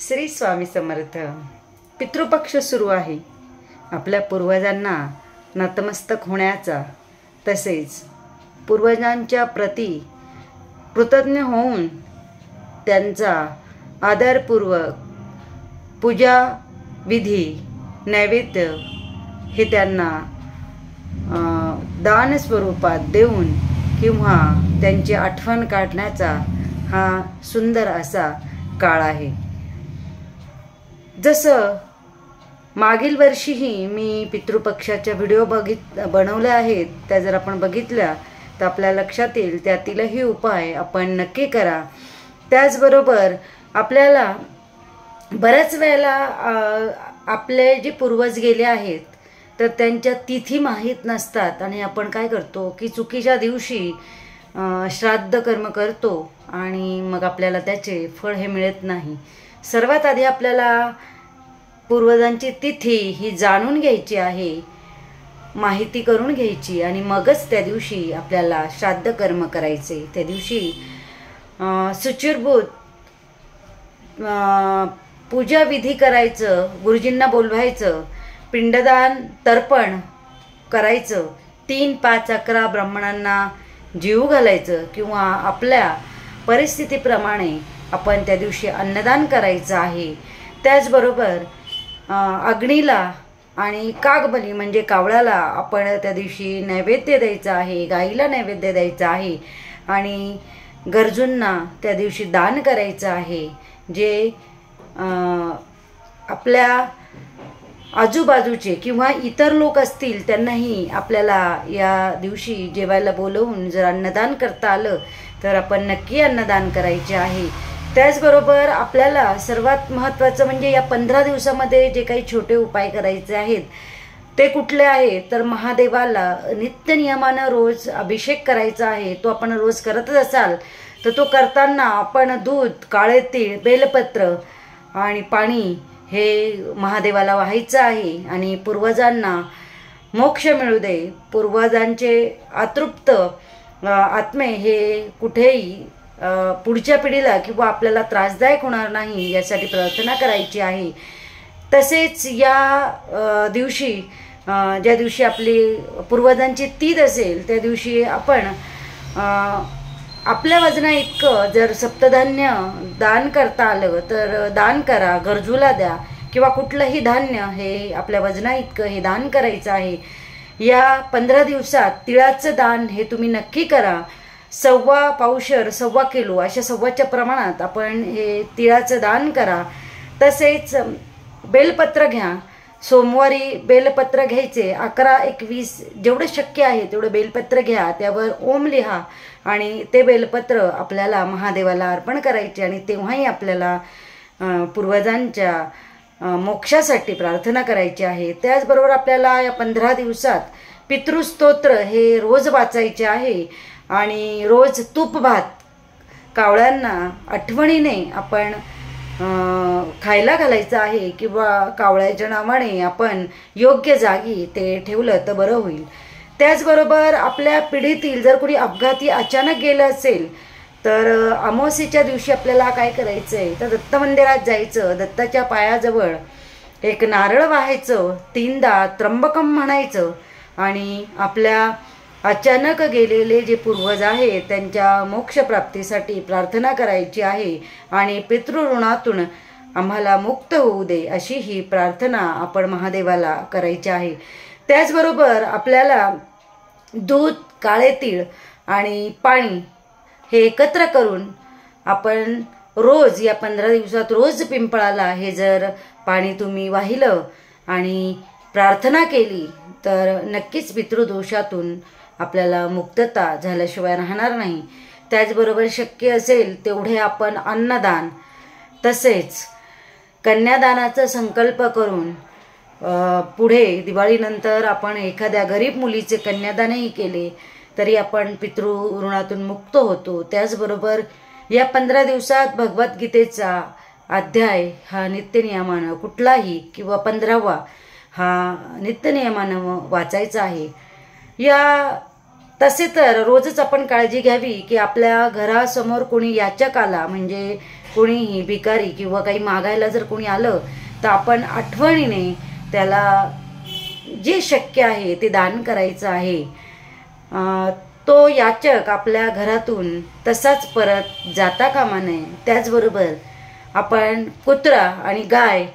श्री स्वामी समर्थ। पितृपक्ष सुरू आहे। आपल्या पूर्वजांना नतमस्तक होण्याचा तसेच पूर्वजांच्या प्रती कृतज्ञ होऊन त्यांचा आदरपूर्वक पूजा विधी नैवेद्य हे त्यांना दान स्वरूपात देऊन किंवा त्यांची आठवण काढण्याचा हा सुंदर असा काळ आहे। जसं मागील वर्षीही मी पितृपक्षाच्या व्हिडिओ बनवल्या आहेत, त्या जर आपण बघितल्या तर आपल्या लक्षात येईल त्यातीलही उपाय आपण नक्की करा। त्याचबरोबर आपल्याला बऱ्याच वेळेला आपले जे पूर्वज गेले आहेत तर त्यांच्या तिथी माहीत नसतात आणि आपण काय करतो की चुकीच्या दिवशी श्राद्ध कर्म करतो आणि मग आपल्याला त्याचे फळ हे मिळत नाही। सर्वात आधी आपल्याला पूर्वजांची तिथी ही जाणून घ्यायची आहे, माहिती करून घ्यायची आणि मगच त्या दिवशी आपल्याला श्राद्ध कर्म करायचे। त्या दिवशी शुचिर्भूत पूजा विधी करायचं, गुरुजींना बोलवायचं, पिंडदान तर्पण करायचं, 3, 5, 11 ब्राह्मणांना जीव घालायचं किंवा आपल्या परिस्थितीप्रमाणे आपण त्या दिवशी अन्नदान करायचं आहे। त्याचबरोबर अग्नीला आणि कागबली म्हणजे कावळ्याला आपण त्या दिवशी नैवेद्य द्यायचा आहे, गाईला नैवेद्य द्यायचा आहे आणि गरजूंना त्या दिवशी दान करायचं आहे। जे आपल्या आजूबाजूचे किंवा इतर लोक असतील त्यांनाही आपल्याला या दिवशी जेवायला बोलवून जर अन्नदान करता आलं तर आपण नक्की अन्नदान करायचे आहे। त्याचबरोबर आपल्याला सर्वात महत्त्वाचं म्हणजे या 15 दिवसामध्ये जे काही छोटे उपाय करायचे आहेत ते कुठले आहेत तर महादेवाला नित्य नियमानं रोज अभिषेक करायचा आहे। तो आपण रोज करतच असाल तर तो करताना आपण दूध, काळे तीळ, बेलपत्र आणि पाणी हे महादेवाला वाहायचं आहे आणि पूर्वजांना मोक्ष मिळू दे, पूर्वजांचे अतृप्त आत्मे हे कुठेही पुढच्या पिढीला किंवा आपल्याला त्रासदायक होणार नाही यासाठी प्रार्थना करायची आहे। तसेच या दिवशी ज्या दिवशी आपली पूर्वजांची तीद असेल त्या दिवशी आपण आपल्या वजना इतकं जर सप्तधान्य दान करता आलं तर दान करा, गरजूला द्या किंवा कुठलंही धान्य हे आपल्या वजना इतकं हे दान करायचं आहे। या 15 दिवसात तिळाचं दान हे तुम्ही नक्की करा। 1.25 पावशर 1.25 किलो अशा 1.25च्या प्रमाणात आपण हे तिळाचं दान करा। तसेच बेलपत्र घ्या, सोमवारी बेलपत्र घ्यायचे, 11, 21 जेवढं शक्य आहे तेवढं बेलपत्र घ्या, त्यावर ओम लिहा आणि ते बेलपत्र आपल्याला महादेवाला अर्पण करायचे आणि तेव्हाही आपल्याला पूर्वजांच्या मोक्षासाठी प्रार्थना करायची आहे। त्याचबरोबर आपल्याला या 15 दिवसात पितृस्तोत्र हे रोज वाचायचे आहे आणि रोज तूप भात कावळ्यांना आठवणीने आपण खायला घालायचं आहे किंवा कावळ्याच्या नावाने आपण योग्य जागी ते ठेवलं तर बरं होईल। त्याचबरोबर आपल्या पिढीतील जर कोणी अपघाती अचानक गेलं असेल तर अमावास्येच्या दिवशी आपल्याला काय करायचं आहे तर दत्त मंदिरात जायचं, दत्ताच्या पायाजवळ एक नारळ वाहायचं, 3दा त्र्यंबकम म्हणायचं आणि आपल्या अचानक गेलेले जे पूर्वज आहेत त्यांच्या मोक्षप्राप्तीसाठी प्रार्थना करायची आहे आणि पितृऋणातून आम्हाला मुक्त होऊ दे अशी ही प्रार्थना आपण महादेवाला करायची आहे। त्याचबरोबर आपल्याला दूध, काळे तीळ आणि पाणी हे एकत्र करून आपण रोज या 15 दिवसात रोज पिंपळाला हे जर पाणी तुम्ही वाहिलं आणि प्रार्थना केली तर नक्कीच पितृदोषातून आपल्याला मुक्तता झाल्याशिवाय राहणार नाही। त्याचबरोबर शक्य असेल तेवढे आपण अन्नदान तसेच कन्यादानाचा संकल्प करून पुढे दिवाळीनंतर आपण एखाद्या गरीब मुलीचे कन्यादानही केले तरी आपण पितृऋणातून मुक्त होतो। त्याचबरोबर या 15 दिवसात भगवद्गीतेचा अध्याय हा नित्यनियमानं कुठलाही किंवा 15वा हा नित्यनियमानं वाचायचा आहे। या तसे तर रोजच आपण काळजी घ्यावी की आपल्या घरासमोर कोणी याचक आला म्हणजे कोणीही भिकारी किंवा काही मागायला जर कोणी आलं तर आपण आठवणीने त्याला जे शक्य आहे ते दान करायचं आहे. तो याचक आपल्या घरातून तसाच परत जाता कामा नये. त्याचबरोबर आपण कुत्रा आणि गाय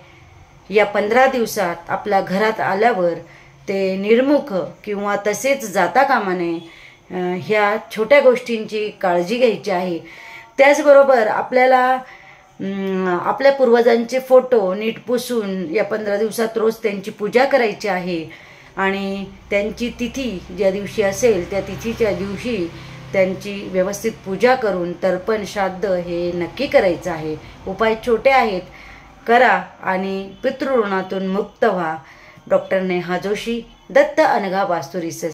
या 15 दिवसात आपल्या घरात आल्यावर ते निर्मुख किंवा तसेच जाता कामा नये. ह्या छोट्या गोष्टींची काळजी घ्यायची आहे. त्याचबरोबर आपल्याला आपल्या पूर्वजांचे फोटो नीट पुसून या 15 दिवसात रोज त्यांची पूजा करायची आहे आणि त्यांची तिथी ज्या दिवशी असेल त्या तिथीच्या दिवशी त्यांची व्यवस्थित पूजा करून तर्पण श्राद्ध हे नक्की करायचं आहे. उपाय छोटे आहेत, करा आणि पितृऋणातून मुक्त व्हा. डॉक्टर नेहा जोशी, दत्त अनघा वास्तू रिसर्च.